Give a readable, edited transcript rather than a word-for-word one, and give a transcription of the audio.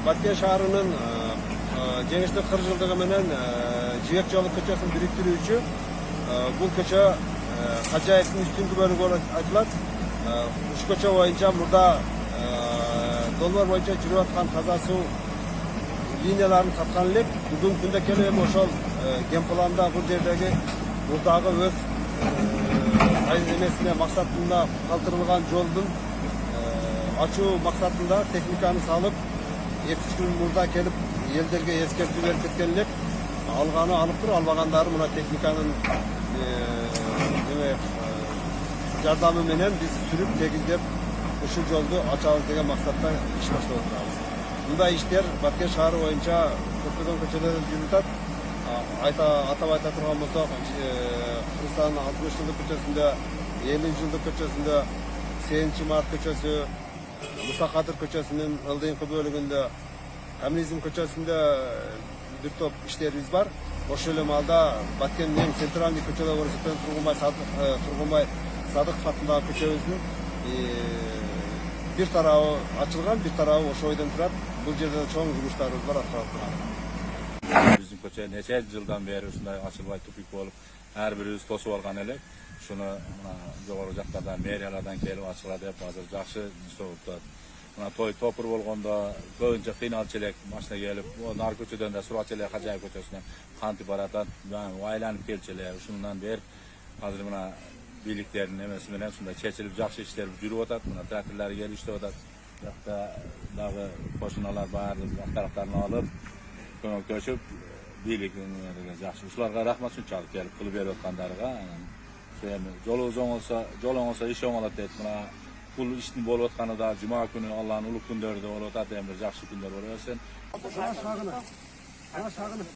Batken şahrının Жеңиштик 40 жылдыгы менен Жибек жолу көчөсүн бириктирүүчү бул көчө Кажаевдин үстүнкү бөлүгү болуп айтылат. Ушу көчө боюнча мурда долбоор боюнча жүрүп аткан таза суу линияларын таткан элек. Бүгүнкү күндө келип эми ошол Кемпуланда бул жердеги мурдагы өз эмесине максатында калтырылган жолдун ачуу максатында техниканы салып 2-3 күн мурда келип елдерге ескертүү берип кеткен элек. Алганы алып туруп, албагандары мына техниканын жардамы менен биз сүрүп тегиздеп ушул жолду ачабыз деген максатта иш баштап отурабыз. Мындай иштер Баткен шаары боюнча көптөгөн көчөлөрдө жүрүп атат. Атап айта турган болсок, Кыргызстандын 60 жылдык көчөсүндө, 50 жылдык көчөсүндө, 8-март көчөсү, Муса Кадыр көчөсүнүн ылдыйкы бөлүгүндө, Коммунизм көчөсүндө бир топ иштерибиз бар. Ошол эле маалда Баткендин эң центральный көчөлөр болуп эсептелген Тургунбай Садыков атындагы көчөбүздүн бир тарабы ачылган, бир тарабы ошо бойдон турат. Бул жерде чоң жумуштарыбыз бар, аткарылып турат. Биздин көчө нече жылдан бери ушундай ачылбай тупик болуп, ар бирибиз тосуп алган элек. Шуну жогору жактардан, мэриялардан келип ачыла деп азыр жакшы иштеп атат. Мына той топур болгондо көбүнчө кыйналчу элек машина келип, нар көчөдөн да сурачу элек Кажаев көчөсүнө кантип баратат, айланып келчү эле. Ушундан бери азыр мына бийликтердин эмеси менен ушундай чечилип жакшы иштер жүрүп атат. Мына тракторлор келип иштеп атат. Жакта дагы кошуналар баардык тараптарын алып, көмөктөшүп, бийликтин жакшы. Ушуларга рахмат ушунчалык келип кылып берип аткандарга. Жолубуз оңолсо иш оңолот дейт. Мына бул иштин болуп атканы да жума күнү, Алланын улук күндөрү болуп атат. Эми жакшы күндөр боло берсин.